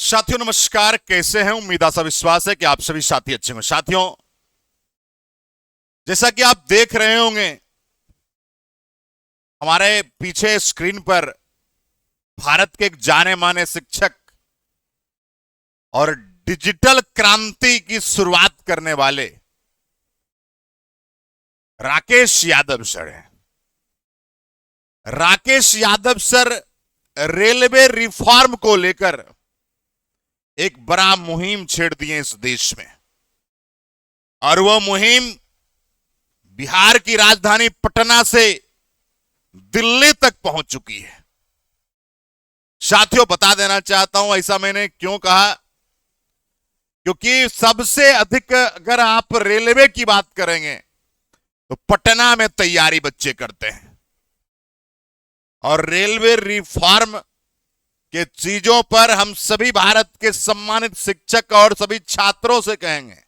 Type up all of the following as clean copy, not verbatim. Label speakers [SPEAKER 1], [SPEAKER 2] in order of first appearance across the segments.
[SPEAKER 1] साथियों नमस्कार, कैसे हैं? उम्मीद आशा विश्वास है कि आप सभी साथी अच्छे होंगे। साथियों, जैसा कि आप देख रहे होंगे हमारे पीछे स्क्रीन पर भारत के एक जाने माने शिक्षक और डिजिटल क्रांति की शुरुआत करने वाले राकेश यादव सर हैं। Rakesh Yadav sir railway reform को लेकर एक बड़ा मुहिम छेड़ दिए इस देश में, और वह मुहिम बिहार की राजधानी पटना से दिल्ली तक पहुंच चुकी है। साथियों, बता देना चाहता हूं, ऐसा मैंने क्यों कहा, क्योंकि सबसे अधिक अगर आप रेलवे की बात करेंगे तो पटना में तैयारी बच्चे करते हैं, और रेलवे रिफॉर्म के चीजों पर हम सभी भारत के सम्मानित शिक्षक और सभी छात्रों से कहेंगे,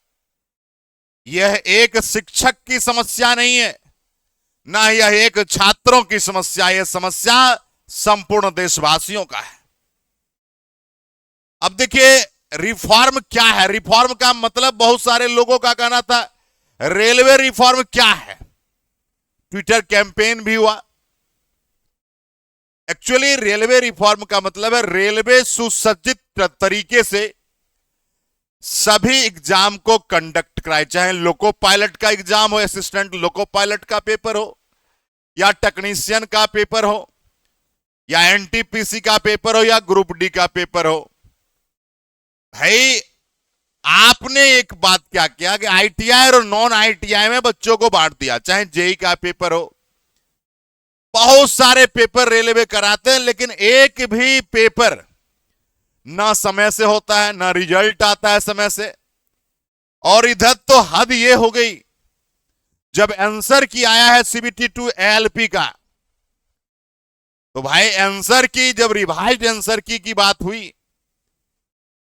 [SPEAKER 1] यह एक शिक्षक की समस्या नहीं है, ना यह एक छात्रों की समस्या, यह समस्या संपूर्ण देशवासियों का है। अब देखिए, रिफॉर्म क्या है? रिफॉर्म का मतलब बहुत सारे लोगों का कहना था रेलवे रिफॉर्म क्या है। ट्विटर कैंपेन भी हुआ। एक्चुअली रेलवे रिफॉर्म का मतलब है रेलवे सुसज्जित तरीके से सभी एग्जाम को कंडक्ट कराए, चाहे लोको पायलट का एग्जाम हो, असिस्टेंट लोको पायलट का पेपर हो, या टेक्नीशियन का पेपर हो, या एनटीपीसी का पेपर हो, या ग्रुप डी का पेपर हो। भाई, आपने एक बात क्या किया कि आईटीआई और नॉन आईटीआई में बच्चों को बांट दिया। चाहे जेई का पेपर हो, बहुत सारे पेपर रेलवे कराते हैं, लेकिन एक भी पेपर ना समय से होता है, ना रिजल्ट आता है समय से। और इधर तो हद ये हो गई, जब आंसर की आया है सीबीटी 2 एएलपी का, तो भाई आंसर की जब रिवाइज्ड आंसर की बात हुई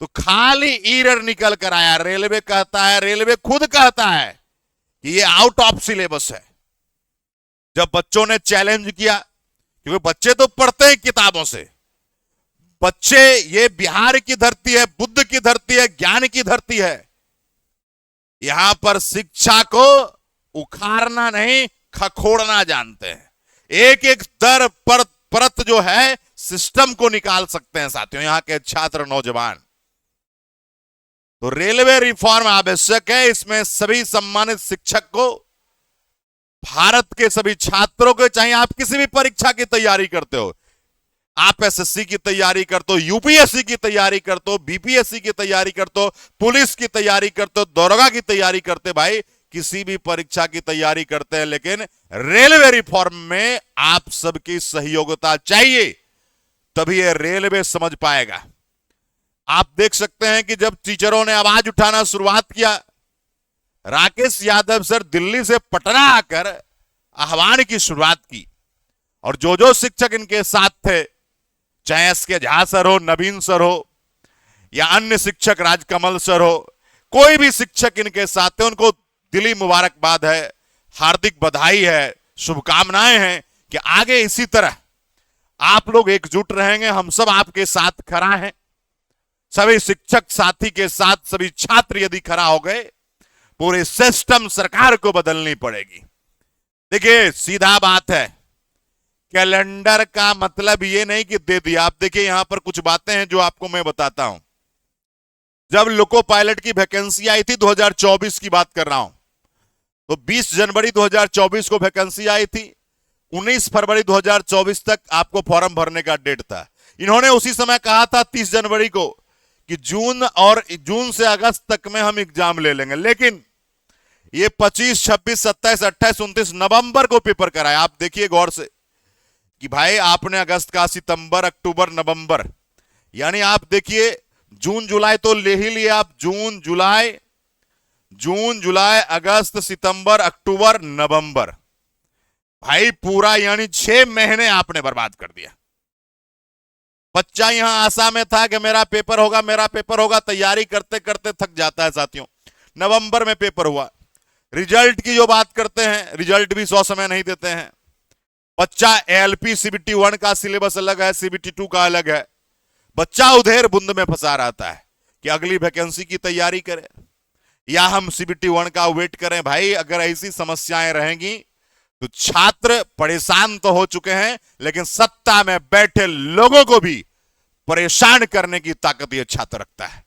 [SPEAKER 1] तो खाली एरर निकल कर आया। रेलवे कहता है, रेलवे खुद कहता है कि ये आउट ऑफ सिलेबस है। जब बच्चों ने चैलेंज किया, क्योंकि बच्चे तो पढ़ते हैं किताबों से, बच्चे, ये बिहार की धरती है, बुद्ध की धरती है, ज्ञान की धरती है, यहां पर शिक्षा को उखाड़ना नहीं खखोड़ना जानते हैं। एक एक दर पर परत जो है सिस्टम को निकाल सकते हैं साथियों यहां के छात्र नौजवान। तो रेलवे रिफॉर्म आवश्यक है। इसमें सभी सम्मानित शिक्षक को, भारत के सभी छात्रों को, चाहे आप किसी भी परीक्षा की तैयारी करते हो, आप एसएससी की तैयारी करते हो, यूपीएससी की तैयारी करते हो, बीपीएससी की तैयारी करते हो, पुलिस की तैयारी करते हो, दरोगा की तैयारी करते, भाई किसी भी परीक्षा की तैयारी करते हैं, लेकिन रेलवे रिफॉर्म में आप सबकी सहयोगिता चाहिए, तभी यह रेलवे समझ पाएगा। आप देख सकते हैं कि जब टीचरों ने आवाज उठाना शुरुआत किया, राकेश यादव सर दिल्ली से पटना आकर आह्वान की शुरुआत की, और जो जो शिक्षक इनके साथ थे, चाहे एसके झा सर हो, नवीन सर हो, या अन्य शिक्षक राजकमल सर हो, कोई भी शिक्षक इनके साथ थे, उनको दिली मुबारकबाद है, हार्दिक बधाई है, शुभकामनाएं हैं कि आगे इसी तरह आप लोग एकजुट रहेंगे। हम सब आपके साथ खड़ा हैं। सभी शिक्षक साथी के साथ सभी छात्र यदि खड़ा हो गए, पूरे सिस्टम सरकार को बदलनी पड़ेगी। देखिए, सीधा बात है, कैलेंडर का मतलब ये नहीं कि दे दिया। आप देखिए, यहां पर कुछ बातें हैं जो आपको मैं बताता हूं। जब लोको पायलट की वैकेंसी आई थी, 2024 की बात कर रहा हूं, तो 20 जनवरी 2024 को वैकेंसी आई थी। 19 फरवरी 2024 तक आपको फॉर्म भरने का डेट था। इन्होंने उसी समय कहा था 30 जनवरी को कि जून से अगस्त तक में हम एग्जाम ले लेंगे, लेकिन ये 25, 26, 27, 28, 29 नवंबर को पेपर कराया। आप देखिए गौर से कि भाई आपने अगस्त का, सितंबर, अक्टूबर, नवंबर, यानी आप देखिए जून जुलाई तो ले ही लिए आप। जून जुलाई अगस्त सितंबर अक्टूबर नवंबर, भाई पूरा यानी 6 महीने आपने बर्बाद कर दिया। बच्चा यहां आशा में था कि मेरा पेपर होगा, मेरा पेपर होगा, तैयारी करते करते थक जाता है साथियों। नवंबर में पेपर हुआ। रिजल्ट की जो बात करते हैं, रिजल्ट भी 100 समय नहीं देते हैं। बच्चा एएलपी सीबीटी 1 का सिलेबस अलग है, सीबीटी 2 का अलग है। बच्चा उधेर बूंद में फंसा रहता है कि अगली वैकेंसी की तैयारी करें या हम सीबीटी 1 का वेट करें। भाई अगर ऐसी समस्याएं रहेंगी तो छात्र परेशान तो हो चुके हैं, लेकिन सत्ता में बैठे लोगों को भी परेशान करने की ताकत यह छात्र रखता है।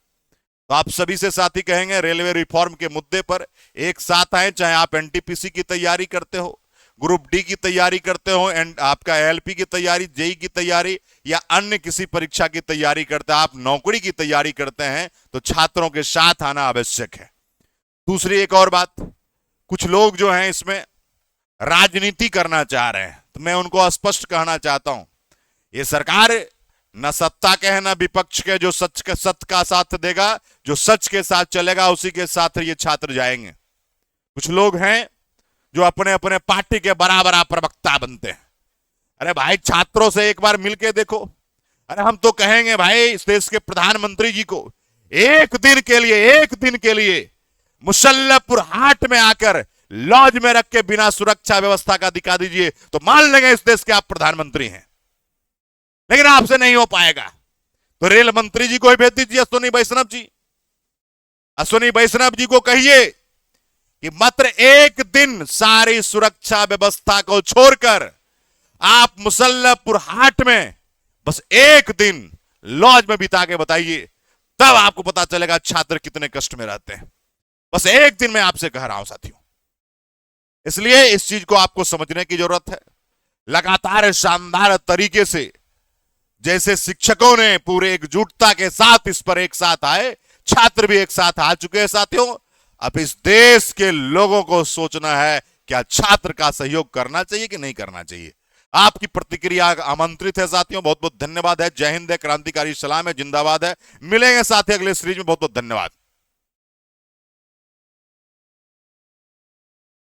[SPEAKER 1] तो आप सभी से साथी कहेंगे, रेलवे रिफॉर्म के मुद्दे पर एक साथ आए, चाहे आप एनटीपीसी की तैयारी करते हो, ग्रुप डी की तैयारी करते हो, एंड आपका एलपी की तैयारी, जेई की तैयारी या अन्य किसी परीक्षा की तैयारी करते हैं, आप नौकरी की तैयारी करते हैं, तो छात्रों के साथ आना आवश्यक है। दूसरी एक और बात, कुछ लोग जो हैं इसमें राजनीति करना चाह रहे हैं, तो मैं उनको स्पष्ट कहना चाहता हूं, ये सरकार न सत्ता के है न विपक्ष के। जो सत्य का साथ देगा, जो सच के साथ चलेगा, उसी के साथ ये छात्र जाएंगे। कुछ लोग हैं जो अपने अपने पार्टी के बराबर प्रवक्ता बनते हैं। अरे भाई छात्रों से एक बार मिलके देखो। अरे हम तो कहेंगे भाई इस देश के प्रधानमंत्री जी को एक दिन के लिए मुसल्लपुर हाट में आकर लॉज में रख के बिना सुरक्षा व्यवस्था का दिखा दीजिए, तो मान लेंगे इस देश के आप प्रधानमंत्री हैं। लेकिन आपसे नहीं हो पाएगा, तो रेल मंत्री जी को ही भेज दीजिए, अश्विनी वैष्णव जी। अश्विनी वैष्णव जी को कहिए कि मात्र एक दिन सारी सुरक्षा व्यवस्था को छोड़कर आप मुसल्लपुर हाट में बस एक दिन लॉज में बिता के बताइए, तब आपको पता चलेगा छात्र कितने कष्ट में रहते हैं। बस एक दिन मैं आपसे कह रहा हूं साथियों। इसलिए इस चीज को आपको समझने की जरूरत है। लगातार शानदार तरीके से जैसे शिक्षकों ने पूरे एकजुटता के साथ इस पर एक साथ आए, छात्र भी एक साथ आ चुके हैं साथियों। अब इस देश के लोगों को सोचना है क्या छात्र का सहयोग करना चाहिए कि नहीं करना चाहिए। आपकी प्रतिक्रिया आमंत्रित है साथियों। बहुत बहुत धन्यवाद है। जय हिंद है, क्रांतिकारी सलाम है, जिंदाबाद है। मिलेंगे साथी अगले सीरीज में। बहुत बहुत धन्यवाद।